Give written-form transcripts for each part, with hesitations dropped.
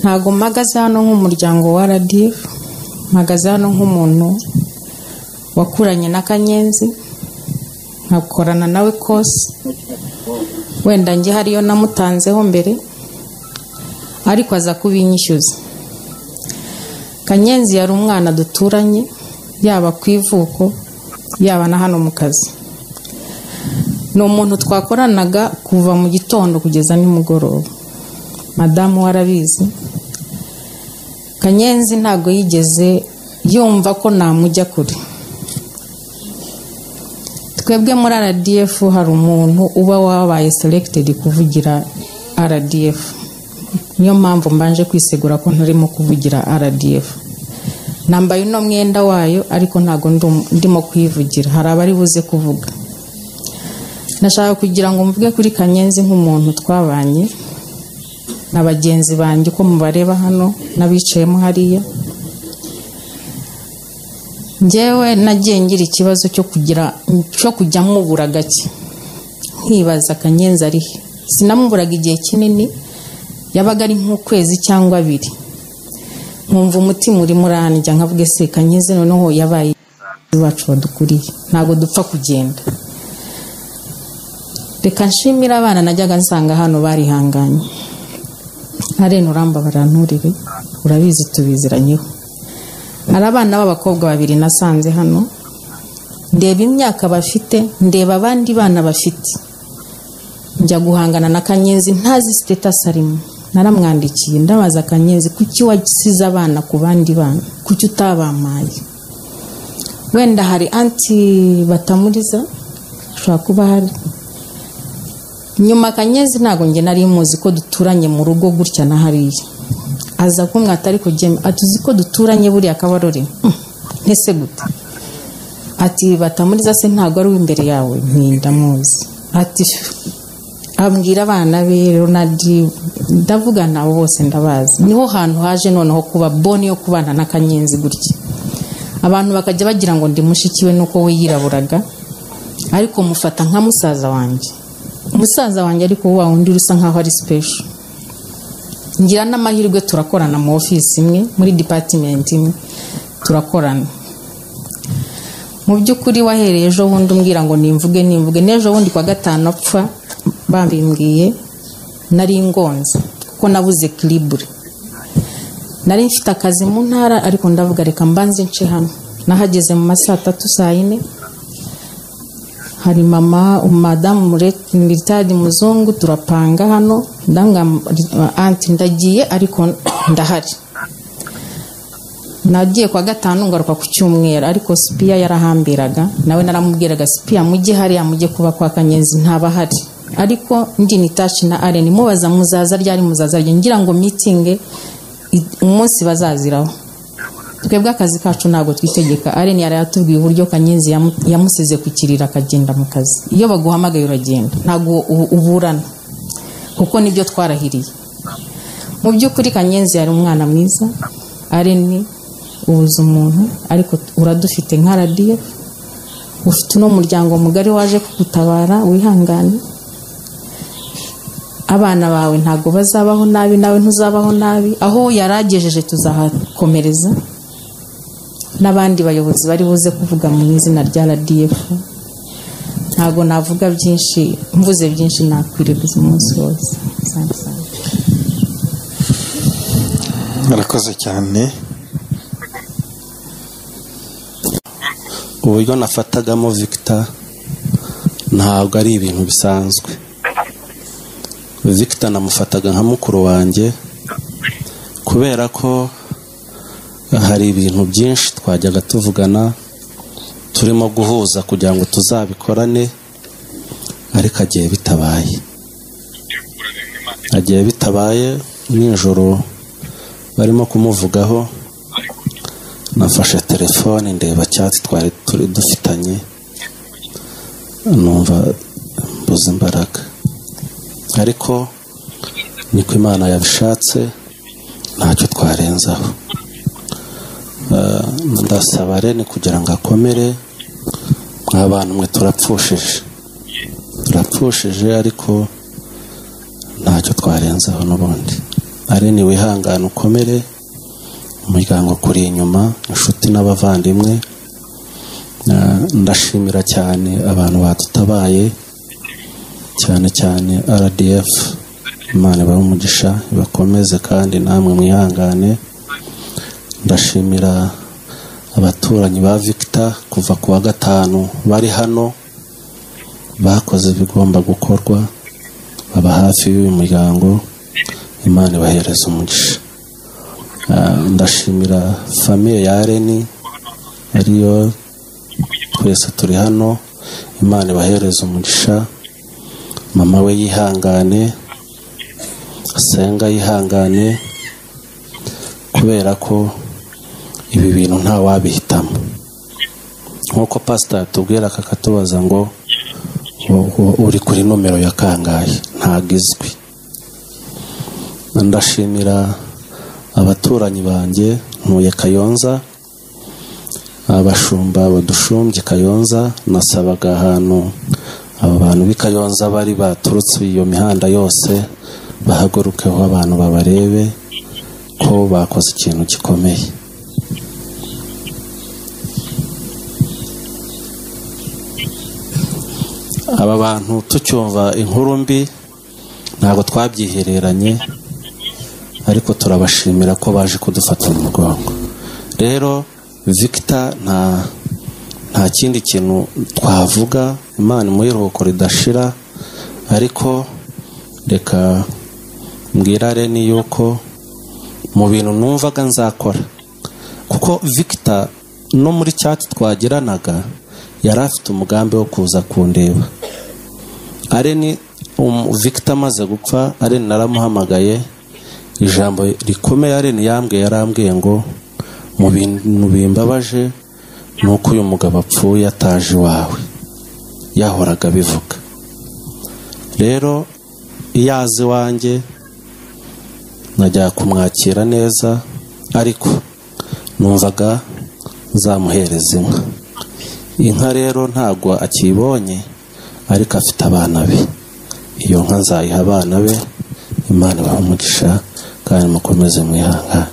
ntago mpagaze hano nk'umuryango wa RDF, mpagaze hano nk'umuntu wakuranye na Kanyenzi, nkakorana nawe kose. Wenda nge hariyo namutanzeho mbere ariko aza kubinyishyuza. Kanyenzi yari umwana duturanye, yaba kwivuko yaba na hano mu kazi. Ni umuntu twakoranaga kuva mu gitondo kugeza nimugoroba. Madamu warabizi. Kanyenzi ntago yigeze yumva ko namujya kure. Twebwe muri RDF hari umuntu uba wabaye selected kuvugira RDF. Niyo mpamvu mbanje kwisegura ko ntarimo kuvugira RDF. Nambaye no mwenda wayo ariko ntago ndimo kwivugira. Hari abari buze kuvuga. Nashaka kugira ngo mvuge kuri Kanyenzi nk'umuntu twabanye n'abagenzi banjye ko mubareba hano nabicayemo hariya. Njyewe nagiye ngira ikibazo cyo kujya mubura gake. Nkibaza Kanyenzi ari he. Sinamuburaga igihe kinini, yabaga ari nk'ukwezi cyangwa 2. Nkumva umutima uri muranjya nkavuge se Kanyenzi noneho yabaye iwacu badukuriye, ntago dupfa kugenda. Reka nshimira abana najyaga nsanga hano barihanganye. Arena uramba baranturire, urabizi tubiziranyeho. Hari abana b'abakobwa 2 nasanze hano, ndeba imyaka bafite, ndeba abandi bana bafite. Njya guhangana na Kanyenzi ntazi status arimo. Naramwandikiye ndabaza Kanyenzi kuki wagisize abana ku bandi bana, kuki utabamaye. Wenda hari anti batamuriza ushobora kuba hari. Nyuma Kanyenzi ntago nge nari muzi ko duturanye mu rugo gutya na hariya. Aza kumwata ariko geme atuzi ko duturanye buri akabarore. Ntese gute? Ati batamuriza se ntago ari imbere yawe ntindamuzi. Ati ambwira abana be Ronald ndavuga nabo bose ndabazi. Niho hantu haje noneho kuba boni yo kubana na Kanyenzi gutya. Abantu bakajya bagira ngo ndi mushikiwe nuko we yiraburaga. Ariko mufata nka musaza wanjye. Umusaza wanjye ariko wa undi rusa nkaho ari special. Ngira n'amahirwe turakorana mu office imwe, muri department imwe turakorana. Mu byukuri wahereye ejo bundi umbwira ngo nimvuge nejo bundi kwa 5 apfa babimbwiye nari ngonza kuko nabuze clibre. Nari mfite akazi mu ntara ariko ndavuga reka mbanze nce hano. Nahageze mu masaa 3 saa 4. Hari madamu militari muzungu turapanga hano, ndanga anti ndagiye ariko ndahari. Nagiye kwa 5 ngaruka ku cyumweru ariko Spia yarahambiraga, nawe naramubwiraga Spia mujye hari amujye kuba kwa Kanyenzi ntabahari. Ariko ndi nitashi na Areni mubaza muzaza ryari muzaza ngira ngo meeting umunsi bazaziraho. Twebwe akazi kacu ntago twitegeka. Areni yari yatubwiye uburyo Kanyenzi yamusize kukirira akagenda mu kazi. Iyo baguhamagaye uragenda, ntago uburana kuko nibyo twarahiriye. Mu byukuri Kanyenzi yari umwana mwiza. Areni ubuze umuntu ariko uradufite nka RDF. Ufite no muryango mugari waje kugutabara, wihangane. Abana bawe ntago bazabaho nabi, nawe ntuzabaho nabi. Aho yaragejeje tuzahakomereza. N'abandi bayobozi bari buze kuvuga mu izina rya RDF. Ntago navuga byinshi, mvuze byinshi nakwiriza umunsi wose. Murakoze cyane. Uburyo nafatagamo Victor ntabwo ari ibintu bisanzwe. Victor namufataga nka mukuru wanjye kubera ko hari ibintu byinshi twajyaga tuvugana turimo guhuza kugira ngo tuzabikorane, ariko agiye bitabaye nijoro barimo kumuvugaho. Nafashe telefone ndeba chat twari turi dufitanye, numva mbuze imbaraga, ariko niko Imana yabishatse ntacyo twarenzaho. Ndasaba Rene kugira ngo akomere. Abantu mwe turapfushije ariko ntacyo twarenzaho n'ubundi. Areni wihangane ukomere, umuryango kuri inyuma, inshuti n'abavandimwe. Ndashimira cyane abantu badutabaye, cyane cyane RDF. Imana ibahe umugisha, ibakomeze kandi namwe mwihangane. Ndashimira abaturanyi ba Victor kuva ku wa gatanu bari hano, bakoze bigomba gukorwa, baba hafi y'uyu muryango. Imana ibahereza umugisha. Ndashimira famiye ya Areni ariyo twese turi hano. Imana ibahereza umugisha. Mama we yihangane, Senga yihangane, kubera ko ibi bintu nta wabihitamo. Nkuko pastor tubwira kakatubaza ngo uri kuri nomero ya kangahe, ntagizwe. Ndashimira abaturanyi banjye, ntuye Kayonza, abashumba badushumbye Kayonza. Nasabaga ahantu aba bantu b'Ikayonza bari baturutse iyo mihanda yose bahagurukeho abantu babarebe ko bakoze ikintu gikomeye. Aba bantu tucyumva inkuru mbi ntabwo twabyihereranye, ariko turabashimira ko baje kudufata mu mugongo. Rero Victor nta kindi kintu twavuga. Imana imuyiruhuko ridashira, ariko reka mbwira Areni yuko mu bintu numvaga nzakora, kuko Victor no muri chat twagiranaga yari afite umugambi wo kuza kundeba. Areni Victor amaze gupfa, Areni naramuhamagaye, ijambo rikomeye Areni yarambwiye ngo mu bintu bimbabaje nuko uyu mugabo apfuye ataje iwawe. Yahoraga bivuga. Rero iyazi wanjye najya kumwakira neza, ariko numvaga nzamuhereza inka. Rero ntabwo akibonye, ariko afite abana be. Iyo nka nzayiha abana be. Imana ibahe umugisha kandi mukomeze mwihangane.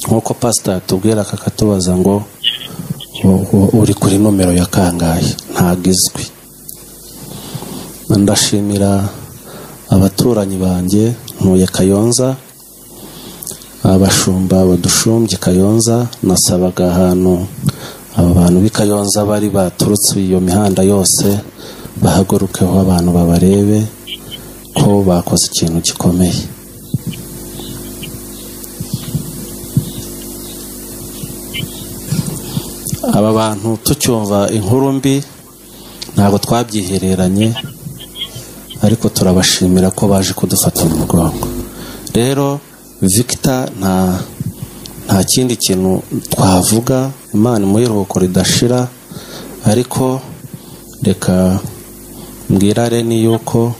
Nkuko pastor tubwira kakatubaza ngo uri kuri nomero ya kangahe, ntagizwe. Ndashimira abaturanyi banjye, ntuye Kayonza, abashumba badushumbye Kayonza. Nasabaga ahantu aba bantu b'Ikayonza bari baturutse iyo mihanda yose bahagurukeho abantu babarebe ko bakoze ikintu gikomeye. Aba bantu tucyumva inkuru mbi ntabwo twabyihereranye, ariko turabashimira ko baje kudufata mu mugongo. Rero Victor nta kindi kintu twavuga. Imana imuyiruhuko ridashira, ariko reka mbwira Areni yuko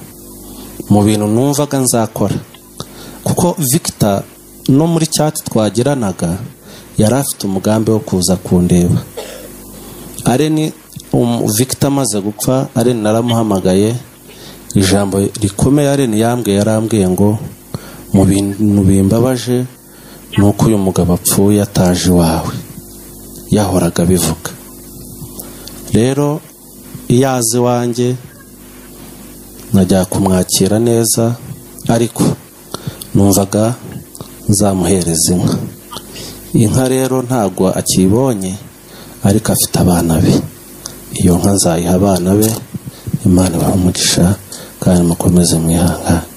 mu bintu numvaga nzakora, kuko Victor no muri chat twagiranaga yari afite umugambi wo kuza kundeba. Areni Victor amaze gupfa, Areni naramuhamagaye, ijambo rikomeye Areni yarambwiye ngo mu bintu bimbabaje nuko uyu mugabo apfuye ataje iwawe. Yahoraga bivuga. Rero iyazi wanjye najya kumwakira neza, ariko numvaga nzamuhereza inka. Rero ntabwo akibonye, ariko afite abana be. Iyo nka nzayiha abana be. Imana ibahe umugisha kandi mukomeze mwihangane.